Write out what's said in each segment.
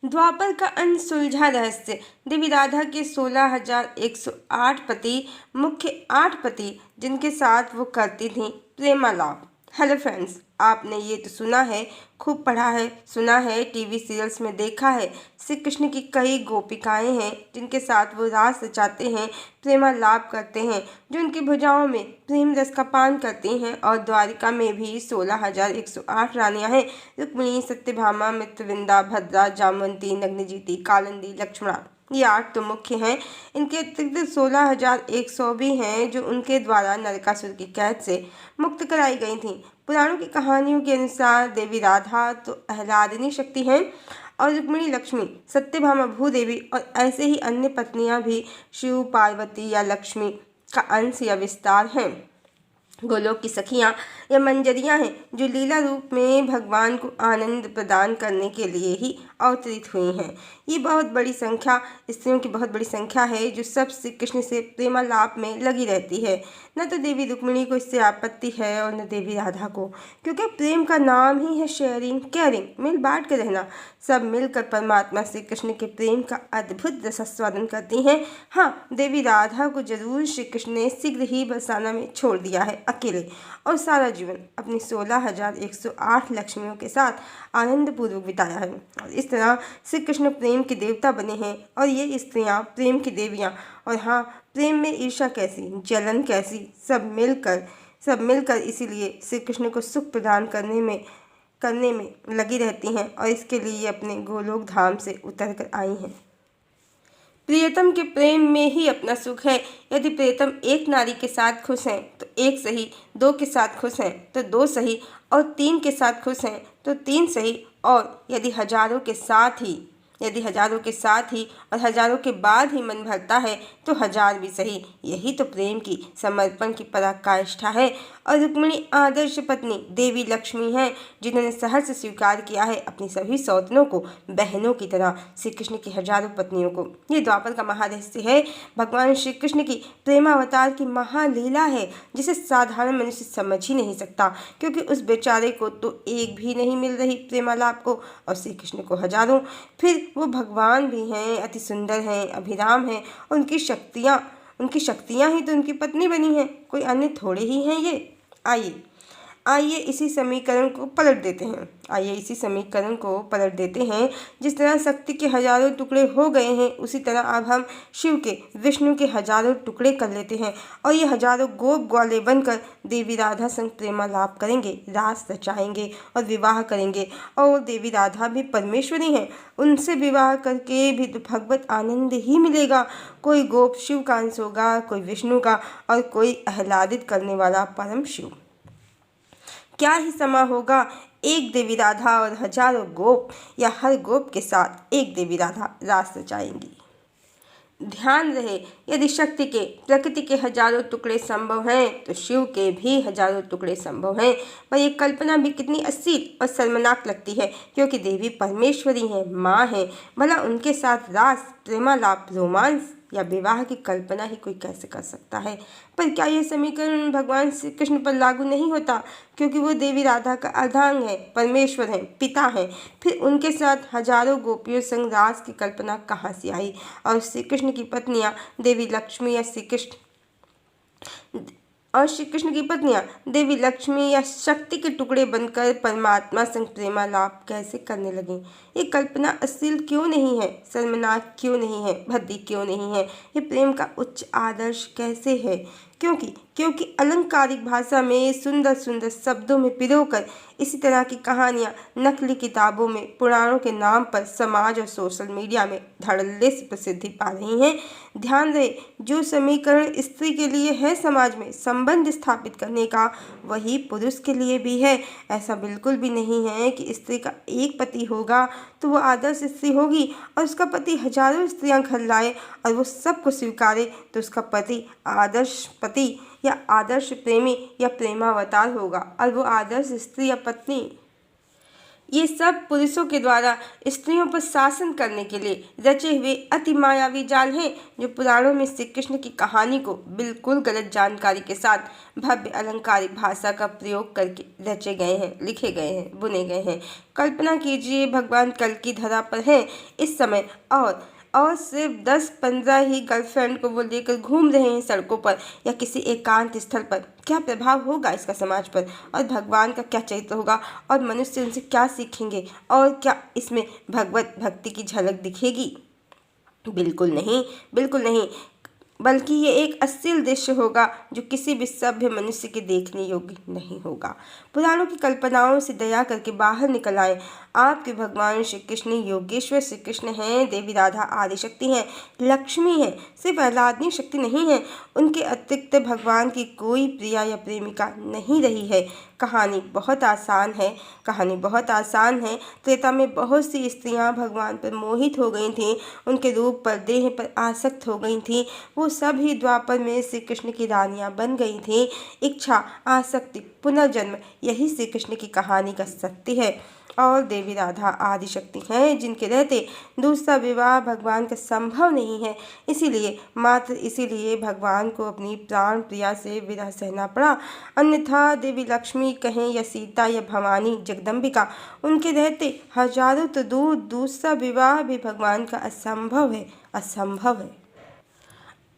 द्वापर का अनसुलझा रहस्य। देवी राधा के 16,108 पति, मुख्य 8 पति जिनके साथ वो करती थी प्रेमालाप। हेलो फ्रेंड्स, आपने ये तो सुना है, खूब पढ़ा है, सुना है, टीवी सीरियल्स में देखा है। श्री कृष्ण की कई गोपिकाएं हैं जिनके साथ वो रास रचाते हैं, प्रेमालाप करते हैं, जो उनकी भुजाओं में प्रेम रस का पान करती हैं। और द्वारिका में भी 16,108 रानियां हैं। रुक्मिणी, सत्यभामा, मित्रविंदा, भद्रा, जामवंती, नग्नजीति, कालिंदी, लक्ष्मणा, ये 8 तो मुख्य हैं। इनके अतिरिक्त 16,100 भी हैं जो उनके द्वारा नरकासुर की कैद से मुक्त कराई गई थीं। पुराणों की कहानियों के अनुसार देवी राधा तो आह्लादिनी शक्ति हैं और रुक्मिणी लक्ष्मी, सत्यभामा भूदेवी और ऐसे ही अन्य पत्नियां भी शिव, पार्वती या लक्ष्मी का अंश या विस्तार हैं। गोलोक की सखियां या मंजरियां हैं जो लीला रूप में भगवान को आनंद प्रदान करने के लिए ही अवतरित हुई हैं। ये बहुत बड़ी संख्या, स्त्रियों की बहुत बड़ी संख्या है जो सब श्री कृष्ण से प्रेमालाप में लगी रहती है। न तो देवी रुक्मिणी को इससे आपत्ति है और न देवी राधा को, क्योंकि प्रेम का नाम ही है शेयरिंग, केयरिंग, मिल बांट कर रहना। सब मिलकर परमात्मा श्री कृष्ण के प्रेम का अद्भुत रसास्वादन करती हैं। हाँ, देवी राधा को जरूर श्री कृष्ण ने शीघ्र ही बरसाना में छोड़ दिया है अकेले, और सारा जीवन अपनी 16,108 लक्ष्मियों के साथ आनंदपूर्वक बिताया है। और इस तरह श्री कृष्ण प्रेम के देवता बने हैं और ये स्त्रियां प्रेम की देवियां। और हाँ, प्रेम में ईर्ष्या कैसी, जलन कैसी, सब मिलकर इसीलिए श्री कृष्ण को सुख प्रदान करने में लगी रहती हैं और इसके लिए ये अपने गोलोक धाम से उतर कर आई हैं। प्रियतम के प्रेम में ही अपना सुख है। यदि प्रियतम एक नारी के साथ खुश हैं तो एक सही, 2 के साथ खुश हैं तो 2 सही, और 3 के साथ खुश हैं तो 3 सही, और यदि हजारों के साथ ही और हजारों के बाद ही मन भरता है तो 1000 भी सही। यही तो प्रेम की, समर्पण की पराकाष्ठा है। और रुक्मिणी आदर्श पत्नी देवी लक्ष्मी हैं जिन्होंने सहर्ष स्वीकार किया है अपनी सभी सौतनों को बहनों की तरह, श्री कृष्ण की हजारों पत्नियों को। ये द्वापर का महारहस्य है, भगवान श्री कृष्ण की प्रेमावतार की महालीला है जिसे साधारण मनुष्य समझ ही नहीं सकता, क्योंकि उस बेचारे को तो एक भी नहीं मिल रही प्रेमालाप को और श्री कृष्ण को हजारों। फिर वो भगवान भी हैं, अति सुंदर हैं, अभिराम हैं, और उनकी शक्तियाँ ही तो उनकी पत्नी बनी हैं, कोई अन्य थोड़े ही हैं ये। आइए इसी समीकरण को पलट देते हैं। जिस तरह शक्ति के हजारों टुकड़े हो गए हैं, उसी तरह अब हम शिव के, विष्णु के हजारों टुकड़े कर लेते हैं और ये हजारों गोप ग्वाले बनकर देवी राधा संग प्रेमालाप करेंगे, रास रचाएंगे और विवाह करेंगे। और देवी राधा भी परमेश्वरी हैं, उनसे विवाह करके भी तो भगवत आनंद ही मिलेगा। कोई गोप शिव का अंश होगा, कोई विष्णु का, और कोई आह्लादित करने वाला परम शिव। क्या ही समा होगा, एक देवी राधा और हजारों गोप, या हर गोप के साथ एक देवी राधा रास रचाएंगी। ध्यान रहे, यदि शक्ति के, प्रकृति के हजारों टुकड़े संभव हैं तो शिव के भी हजारों टुकड़े संभव हैं। पर यह कल्पना भी कितनी असील और शर्मनाक लगती है, क्योंकि देवी परमेश्वरी हैं, माँ हैं। भला उनके साथ रास, प्रेमालाप, रोमांस या विवाह की कल्पना ही कोई कैसे कर सकता है। पर क्या यह समीकरण भगवान श्री कृष्ण पर लागू नहीं होता, क्योंकि वो देवी राधा का अर्धांग है, परमेश्वर हैं, पिता हैं। फिर उनके साथ हजारों गोपियों संग रास की कल्पना कहाँ से आई। और श्री कृष्ण की पत्नियां देवी लक्ष्मी या शक्ति के टुकड़े बनकर परमात्मा संग प्रेमालाप कैसे करने लगी। ये कल्पना अश्लील क्यों नहीं है, शर्मनाक क्यों नहीं है, भद्दी क्यों नहीं है, ये प्रेम का उच्च आदर्श कैसे है। क्योंकि अलंकारिक भाषा में सुंदर सुंदर शब्दों में पिरोकर इसी तरह की कहानियाँ नकली किताबों में पुराणों के नाम पर समाज और सोशल मीडिया में धड़ल्ले से प्रसिद्धि पा रही हैं। ध्यान रहे, जो समीकरण स्त्री के लिए है समाज में संबंध स्थापित करने का, वही पुरुष के लिए भी है। ऐसा बिल्कुल भी नहीं है कि स्त्री का एक पति होगा तो वो आदर्श स्त्री होगी और उसका पति हजारों स्त्रियां घर लाए और वो सबको स्वीकारे तो उसका पति आदर्श पति या आदर्श प्रेमी या प्रेमावतार होगा और वो आदर्श स्त्री या पत्नी ये सब पुरुषों के द्वारा स्त्रियों पर शासन करने के लिए रचे हुए अति मायावी जाल हैं, जो पुराणों में श्री कृष्ण की कहानी को बिल्कुल गलत जानकारी के साथ भव्य अलंकारिक भाषा का प्रयोग करके रचे गए हैं, लिखे गए हैं, बुने गए हैं। कल्पना कीजिए, भगवान कल की धरा पर हैं इस समय और सिर्फ 10-15 ही गर्लफ्रेंड को वो लेकर घूम रहे हैं सड़कों पर या किसी एकांत स्थल पर। क्या प्रभाव होगा इसका समाज पर, और भगवान का क्या चरित्र होगा, और मनुष्य उनसे क्या सीखेंगे, और क्या इसमें भगवत भक्ति की झलक दिखेगी? बिल्कुल नहीं, बिल्कुल नहीं, बल्कि ये एक अश्लील दृश्य होगा जो किसी भी सभ्य मनुष्य के देखने योग्य नहीं होगा। पुराणों की कल्पनाओं से दया करके बाहर निकल आए। आपके भगवान श्री कृष्ण योगेश्वर श्री कृष्ण हैं, देवी राधा आदिशक्ति हैं, लक्ष्मी हैं, सिर्फ आह्लादनी शक्ति नहीं है। उनके अतिरिक्त भगवान की कोई प्रिया या प्रेमिका नहीं रही है। कहानी बहुत आसान है। त्रेता में बहुत सी स्त्रियां भगवान पर मोहित हो गई थीं, उनके रूप पर, देह पर आसक्त हो गई थीं। वो सब ही द्वापर में श्री कृष्ण की रानियां बन गई थीं। इच्छा, आसक्ति, पुनर्जन्म, यही श्री कृष्ण की कहानी का सत्य है। और देवी राधा आदिशक्ति हैं, जिनके रहते दूसरा विवाह भगवान का संभव नहीं है। मात्र इसीलिए भगवान को अपनी प्राण प्रिया से विरह सहना पड़ा। अन्यथा देवी लक्ष्मी कहें या सीता या भवानी जगदम्बिका, उनके रहते हजारों तो दूर दूसरा विवाह भी भगवान का असंभव है।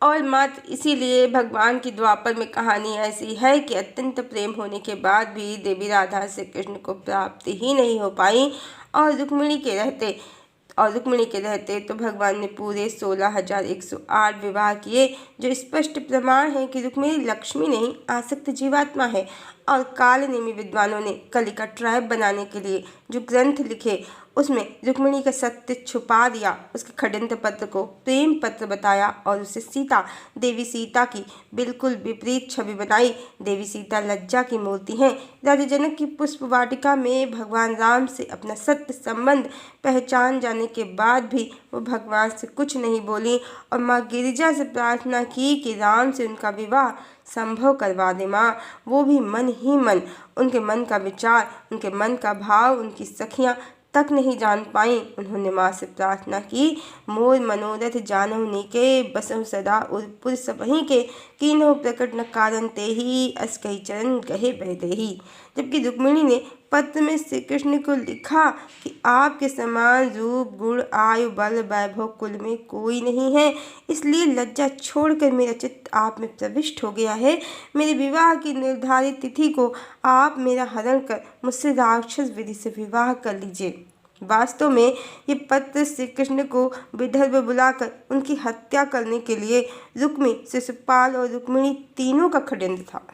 और मात्र इसीलिए भगवान की द्वापर में कहानी ऐसी है कि अत्यंत प्रेम होने के बाद भी देवी राधा से कृष्ण को प्राप्ति ही नहीं हो पाई। और रुक्मिणी के रहते तो भगवान ने पूरे 16,108 विवाह किए, जो स्पष्ट प्रमाण है कि रुक्मिणी लक्ष्मी नहीं, आसक्त जीवात्मा है। और कालनेमी विद्वानों ने कलिका ट्राइब बनाने के लिए जो ग्रंथ लिखे, उसमें रुक्मिणी का सत्य छुपा दिया, उसके खडंत पत्र को प्रेम पत्र बताया और उसे देवी सीता की बिल्कुल विपरीत छवि बनाई। देवी सीता लज्जा की मूर्ति हैं। राजा जनक की पुष्प वाटिका में भगवान राम से अपना सत्य संबंध पहचान जाने के बाद भी वो भगवान से कुछ नहीं बोली और माँ गिरिजा से प्रार्थना की कि राम से उनका विवाह संभव करवा दे माँ। वो भी मन ही मन, उनके मन का विचार, उनके मन का भाव उनकी सखियाँ तक नहीं जान पाई। उन्होंने माँ से प्रार्थना की, मोर मनोरथ जानहु नीके, बसहु सदा उर्पुर सबहि के, कीन्हु प्रकट न कारण तेहि, अस कहि चरण गहे बह देहि। जबकि रुक्मिणी ने पत्र में श्री कृष्ण को लिखा कि आपके समान रूप, गुण, आयु, बल, वैभव कुल में कोई नहीं है, इसलिए लज्जा छोड़कर मेरा चित्त आप में प्रविष्ट हो गया है। मेरे विवाह की निर्धारित तिथि को आप मेरा हरण कर मुझसे राक्षस विधि से विवाह कर लीजिए। वास्तव में ये पत्र श्री कृष्ण को विदर्भ बुलाकर उनकी हत्या करने के लिए रुक्मी, शिशुपाल और रुक्मिणी तीनों का षड्यंत्र था,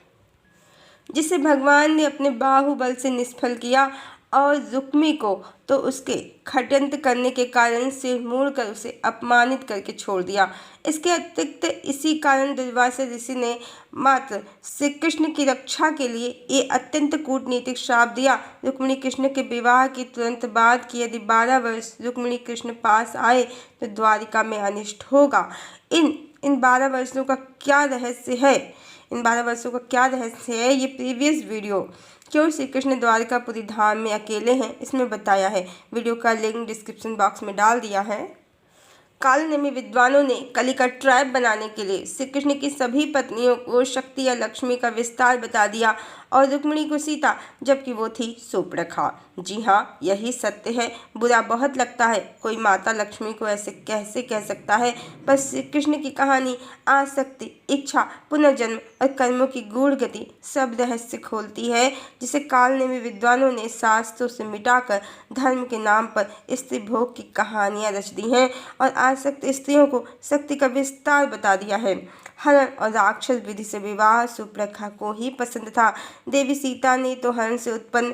जिसे भगवान ने अपने बाहुबल से निष्फल किया। और रुक्मी को तो उसके षड्यंत्र करने के कारण सिर मोड़कर उसे अपमानित करके छोड़ दिया। इसके अतिरिक्त इसी कारण दुर्वासा ऋषि ने मात्र श्री कृष्ण की रक्षा के लिए ये अत्यंत कूटनीतिक श्राप दिया, रुक्मिणी कृष्ण के विवाह के तुरंत बाद कि यदि 12 वर्ष रुक्मिणी कृष्ण पास आए तो द्वारिका में अनिष्ट होगा। इन 12 वर्षों का क्या रहस्य है, ये प्रीवियस वीडियो क्यों श्री कृष्ण द्वारिकापुरी धाम में अकेले हैं, इसमें बताया है। वीडियो का लिंक डिस्क्रिप्शन बॉक्स में डाल दिया है। कालनेमी विद्वानों ने कलिका ट्राइब बनाने के लिए श्री कृष्ण की सभी पत्नियों को शक्ति या लक्ष्मी का विस्तार बता दिया और रुक्मिणी को सीता, जबकि वो थी सूर्पणखा। जी हाँ, यही सत्य है। बुरा बहुत लगता है, कोई माता लक्ष्मी को ऐसे कैसे कह सकता है, पर श्री कृष्ण की कहानी आसक्ति, इच्छा, पुनर्जन्म और कर्मों की गूढ़ गति सब रहस्य खोलती है, जिसे कालनेमी विद्वानों ने शास्त्रों से मिटाकर धर्म के नाम पर स्त्री भोग की कहानियाँ रच दी हैं और आसक्त स्त्रियों को शक्ति का विस्तार बता दिया है। हरण और राक्षस विधि से विवाह सूर्पणखा को ही पसंद था। देवी सीता ने तो हरण से उत्पन्न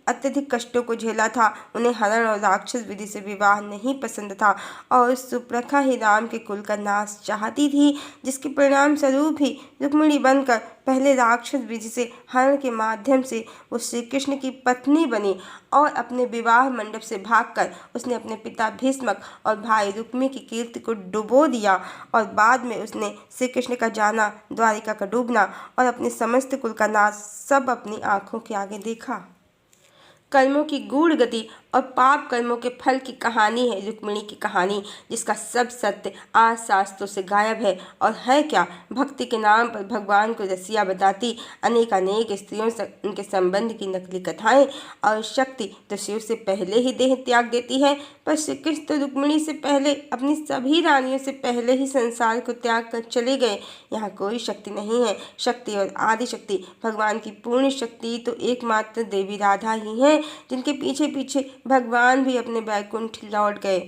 अत्यधिक कष्टों को झेला था, उन्हें हरण और राक्षस विधि से विवाह नहीं पसंद था और सूर्पणखा ही राम के कुल का नाश चाहती थी, जिसके परिणाम स्वरूप ही रुक्मिणी बनकर पहले राक्षस विधि से हरण के माध्यम से वो श्री कृष्ण की पत्नी बनी और अपने विवाह मंडप से भागकर उसने अपने पिता भीष्मक और भाई रुक्मी की कीर्ति को डुबो दिया और बाद में उसने श्री कृष्ण का जाना, द्वारिका का डूबना और अपने समस्त कुल का नाश सब अपनी आंखों के आगे देखा। कर्मों की गूढ़ गति और पाप कर्मों के फल की कहानी है रुक्मिणी की कहानी, जिसका सब सत्य आज शास्त्रों से गायब है। और है क्या, भक्ति के नाम पर भगवान को रसिया बताती अनेक स्त्रियों से उनके संबंध की नकली कथाएं। और शक्ति तो शिव से पहले ही देह त्याग देती है, पर श्री कृष्ण तो रुक्मिणी से पहले, अपनी सभी रानियों से पहले ही संसार को त्याग कर चले गए। यहाँ कोई शक्ति नहीं है। शक्ति और आदि शक्ति, भगवान की पूर्ण शक्ति तो एकमात्र देवी राधा ही हैं, जिनके पीछे पीछे भगवान भी अपने बैकुंठ लौट गए।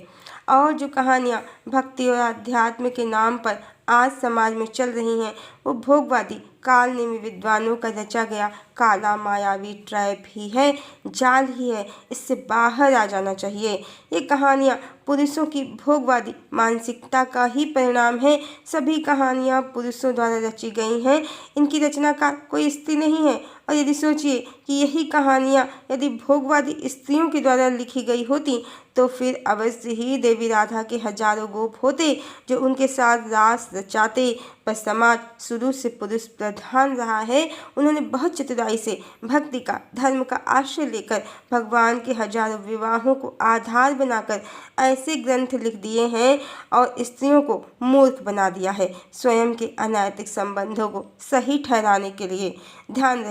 और जो कहानियाँ भक्ति और अध्यात्म के नाम पर आज समाज में चल रही हैं, वो भोगवादी कालनेमी विद्वानों का रचा गया काला मायावी ट्रैप ही है, जाल ही है। इससे बाहर आ जाना चाहिए। ये कहानियाँ पुरुषों की भोगवादी मानसिकता का ही परिणाम है। सभी कहानियाँ पुरुषों द्वारा रची गई हैं। इनकी रचनाकार कोई स्त्री नहीं है। और यदि सोचिए कि यही कहानियाँ यदि भोगवादी स्त्रियों के द्वारा लिखी गई होती, तो फिर अवश्य ही देवी राधा के हजारों गोप होते जो उनके साथ रास रचाते। पर समाज शुरू से पुरुष प्रधान रहा है। उन्होंने बहुत चतुराई से भक्ति का, धर्म का आश्रय लेकर भगवान के हजारों विवाहों को आधार बनाकर ऐसे ग्रंथ लिख दिए हैं और स्त्रियों को मूर्ख बना दिया है, स्वयं के अनैतिक संबंधों को सही ठहराने के लिए। ध्यान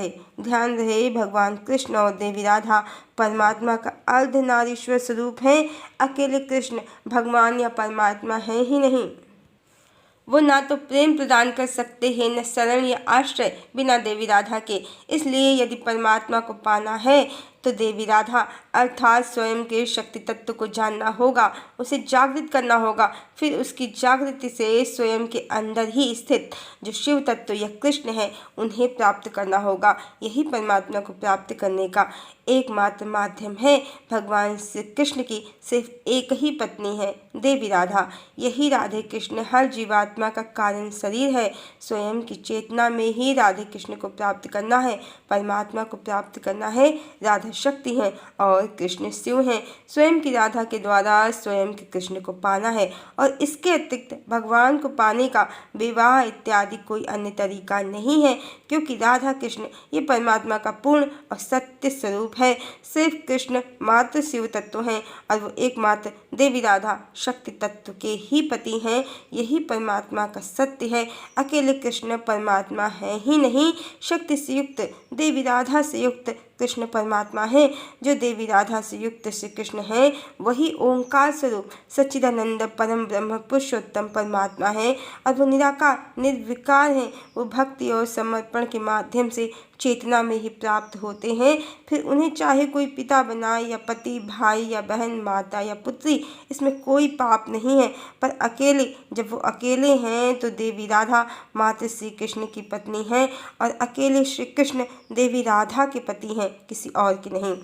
रहे, भगवान कृष्ण और देवी राधा परमात्मा का अर्धनारीश्वर स्वरूप हैं। अकेले कृष्ण भगवान या परमात्मा हैं ही नहीं। वो ना तो प्रेम प्रदान कर सकते हैं, न शरण या आश्रय बिना देवी राधा के। इसलिए यदि परमात्मा को पाना है तो देवी राधा अर्थात स्वयं के शक्ति तत्व को जानना होगा, उसे जागृत करना होगा। फिर उसकी जागृति से स्वयं के अंदर ही स्थित जो शिव तत्व या कृष्ण है, उन्हें प्राप्त करना होगा। यही परमात्मा को प्राप्त करने का एकमात्र माध्यम है। भगवान श्री कृष्ण की सिर्फ एक ही पत्नी है, देवी राधा। यही राधे कृष्ण हर जीवात्मा का कारण शरीर है। स्वयं की चेतना में ही राधे कृष्ण को प्राप्त करना है, परमात्मा को प्राप्त करना है। राधा शक्ति हैं और कृष्ण शिव हैं। स्वयं की राधा के द्वारा स्वयं के कृष्ण को पाना है और इसके अतिरिक्त भगवान को पाने का विवाह इत्यादि कोई अन्य तरीका नहीं है, क्योंकि राधा कृष्ण ये परमात्मा का पूर्ण और सत्य स्वरूप है। सिर्फ कृष्ण मात्र शिव तत्व हैं और वो एकमात्र देवी राधा शक्ति तत्व के ही पति हैं। यही परमात्मा का सत्य है। अकेले कृष्ण परमात्मा है ही नहीं, शक्ति से युक्त देवी राधा से युक्त कृष्ण परमात्मा है। जो देवी राधा से युक्त श्री कृष्ण है, वही ओंकार स्वरूप सच्चिदानंद परम ब्रह्म पुरुषोत्तम परमात्मा है और वो निराकार निर्विकार हैं। वो भक्ति और समर्पण के माध्यम से चेतना में ही प्राप्त होते हैं। फिर उन्हें चाहे कोई पिता बनाए या पति, भाई या बहन, माता या पुत्री, इसमें कोई पाप नहीं है। पर अकेले, जब वो अकेले हैं तो देवी राधा मात्र श्री कृष्ण की पत्नी हैं और अकेले श्री कृष्ण देवी राधा के पति हैं, किसी और की नहीं।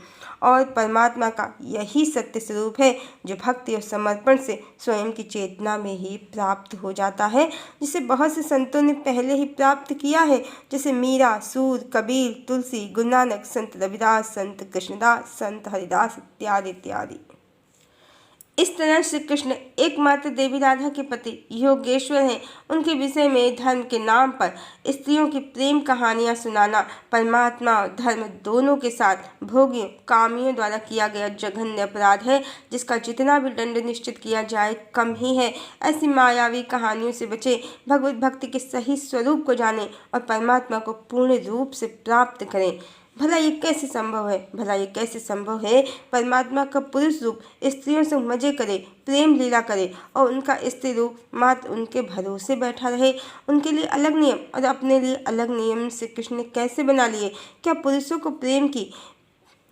और परमात्मा का यही सत्य स्वरूप है जो भक्ति और समर्पण से स्वयं की चेतना में ही प्राप्त हो जाता है, जिसे बहुत से संतों ने पहले ही प्राप्त किया है, जैसे मीरा, सूर, कबीर, तुलसी, गुरु नानक, संत रविदास, संत कृष्णदास, संत हरिदास इत्यादि इत्यादि। इस तरह श्री कृष्ण एकमात्र देवी राधा के पति योगेश्वर हैं। उनके विषय में धर्म के नाम पर स्त्रियों की प्रेम कहानियां सुनाना परमात्मा और धर्म दोनों के साथ भोगियों, कामियों द्वारा किया गया जघन्य अपराध है, जिसका जितना भी दंड निश्चित किया जाए कम ही है। ऐसी मायावी कहानियों से बचे, भगवत भक्ति के सही स्वरूप को जानें और परमात्मा को पूर्ण रूप से प्राप्त करें। भला ये कैसे संभव है? परमात्मा का पुरुष रूप स्त्रियों से मजे करे, प्रेम लीला करे और उनका स्त्री रूप मात्र उनके भरोसे बैठा रहे। उनके लिए अलग नियम और अपने लिए अलग नियम श्री कृष्ण ने कैसे बना लिए? क्या पुरुषों को प्रेम की,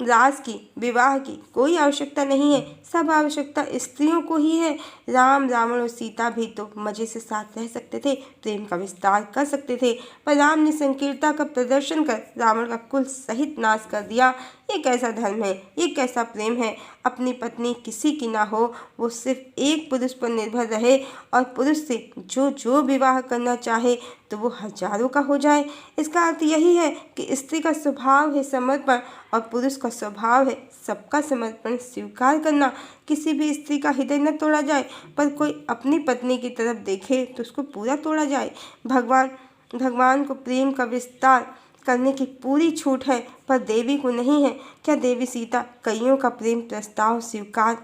राज की, विवाह की कोई आवश्यकता नहीं है? सब आवश्यकता स्त्रियों को ही है। राम, रावण और सीता भी तो मजे से साथ रह सकते थे, प्रेम का विस्तार कर सकते थे, पर राम ने संकीर्णता का प्रदर्शन कर रावण का कुल सहित नाश कर दिया। ये कैसा धर्म है? ये कैसा प्रेम है? अपनी पत्नी किसी की ना हो, वो सिर्फ एक पुरुष पर निर्भर रहे और पुरुष से जो विवाह करना चाहे तो वो हजारों का हो जाए। इसका अर्थ यही है कि स्त्री का स्वभाव है समर्पण और पुरुष का स्वभाव है सबका समर्पण स्वीकार करना। किसी भी स्त्री का हृदय न तोड़ा जाए, पर कोई अपनी पत्नी की तरफ देखे तो उसको पूरा तोड़ा जाए। भगवान को प्रेम का विस्तार करने की पूरी छूट है, पर देवी को नहीं है। क्या देवी सीता कईयों का प्रेम प्रस्ताव स्वीकार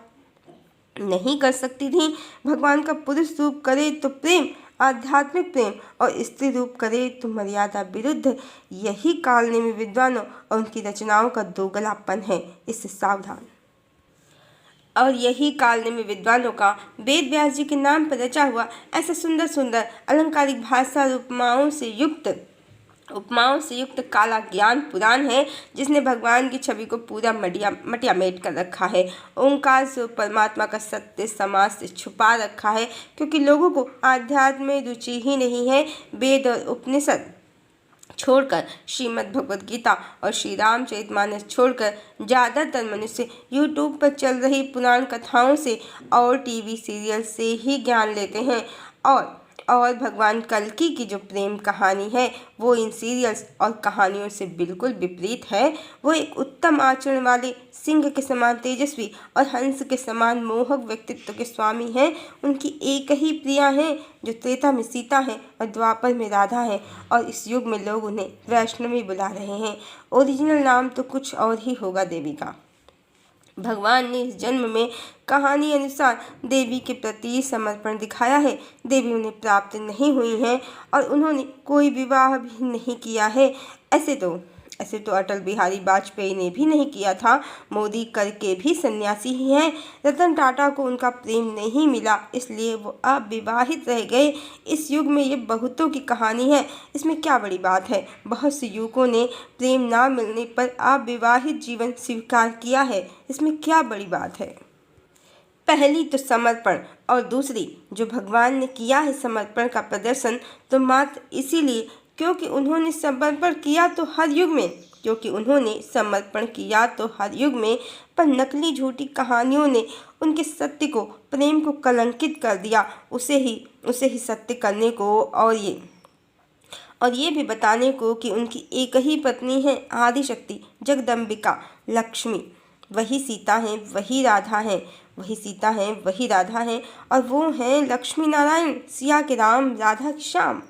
नहीं कर सकती थी? भगवान का पुरुष रूप करे तो प्रेम, आध्यात्मिक प्रेम, और स्त्री रूप करे तो मर्यादा विरुद्ध। यही कालनेमी विद्वानों और उनकी रचनाओं का दोगलापन है, इससे सावधान। और यही कालनेमी विद्वानों का वेद व्यास जी के नाम पर रचा हुआ ऐसा सुंदर सुंदर अलंकारिक भाषा और उपमाओं से युक्त काला ज्ञान पुराण है, जिसने भगवान की छवि को पूरा मटियामेट कर रखा है। ओंकार से परमात्मा का सत्य समाज से छुपा रखा है, क्योंकि लोगों को आध्यात्म में रुचि ही नहीं है। वेद और उपनिषद छोड़कर, श्रीमद् भगवद गीता और श्री रामचरितमानस छोड़कर ज़्यादातर मनुष्य यूट्यूब पर चल रही पुराण कथाओं से और टीवी सीरियल से ही ज्ञान लेते हैं। और भगवान कल्कि की जो प्रेम कहानी है वो इन सीरियल्स और कहानियों से बिल्कुल विपरीत है। वो एक उत्तम आचरण वाले, सिंह के समान तेजस्वी और हंस के समान मोहक व्यक्तित्व के स्वामी हैं। उनकी एक ही प्रिया हैं, जो त्रेता में सीता है और द्वापर में राधा है, और इस युग में लोग उन्हें वैष्णवी बुला रहे हैं। ओरिजिनल नाम तो कुछ और ही होगा देवी का। भगवान ने इस जन्म में कहानी अनुसार देवी के प्रति समर्पण दिखाया है। देवी उन्हें प्राप्त नहीं हुई हैं और उन्होंने कोई विवाह भी नहीं किया है। ऐसे तो अटल बिहारी वाजपेयी ने भी नहीं किया था। मोदी करके भी सन्यासी ही हैं। रतन टाटा को उनका प्रेम नहीं मिला, इसलिए वो अविवाहित रह गए। इस युग में ये बहुतों की कहानी है, इसमें क्या बड़ी बात है? बहुत से युवकों ने प्रेम ना मिलने पर अविवाहित जीवन स्वीकार किया है, इसमें क्या बड़ी बात है? पहली तो समर्पण, और दूसरी जो भगवान ने किया है समर्पण का प्रदर्शन, तो मात्र इसीलिए क्योंकि उन्होंने समर्पण किया तो हर युग में पर नकली झूठी कहानियों ने उनके सत्य को, प्रेम को कलंकित कर दिया। उसे ही सत्य करने को और ये भी बताने को कि उनकी एक ही पत्नी है, आदिशक्ति जगदम्बिका लक्ष्मी। वही सीता हैं, वही राधा हैं, और वो हैं लक्ष्मी नारायण, सिया के राम, राधा की श्याम।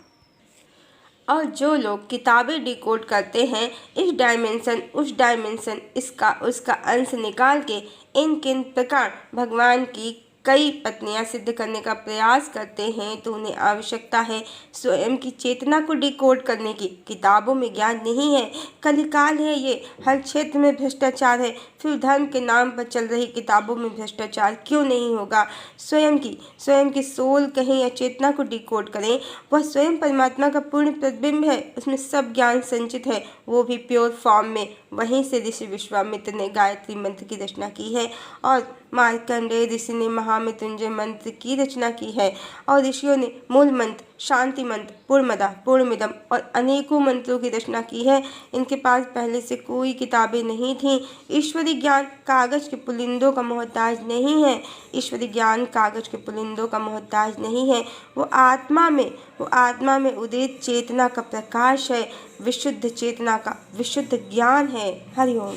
और जो लोग किताबें डिकोड करते हैं, इस डायमेंशन उस डायमेंशन, इसका उसका अंश निकाल के किन प्रकार भगवान की कई पत्नियां सिद्ध करने का प्रयास करते हैं, तो उन्हें आवश्यकता है स्वयं की चेतना को डिकोड करने की। किताबों में ज्ञान नहीं है, कलिकाल है ये, हर क्षेत्र में भ्रष्टाचार है। फिर धर्म के नाम पर चल रही किताबों में भ्रष्टाचार क्यों नहीं होगा? स्वयं की सोल कहें या चेतना को डिकोड करें, वह स्वयं परमात्मा का पूर्ण प्रतिबिंब है। उसमें सब ज्ञान संचित है, वो भी प्योर फॉर्म में। वहीं से ऋषि विश्वामित्र ने गायत्री मंत्र की रचना की है, और मार्कंडेय ऋषि ने महामृत्युंजय मंत्र की रचना की है, और ऋषियों ने मूल मंत्र, शांति मंत्र, पूर्णमदः पूर्णमिदं और अनेकों मंत्रों की रचना की है। इनके पास पहले से कोई किताबें नहीं थीं। ईश्वरी ज्ञान कागज के पुलिंदों का मोहताज नहीं है। ईश्वरी ज्ञान कागज के पुलिंदों का मोहताज नहीं है। वो आत्मा में उदित चेतना का प्रकाश है, विशुद्ध चेतना का विशुद्ध ज्ञान है। हरिओम।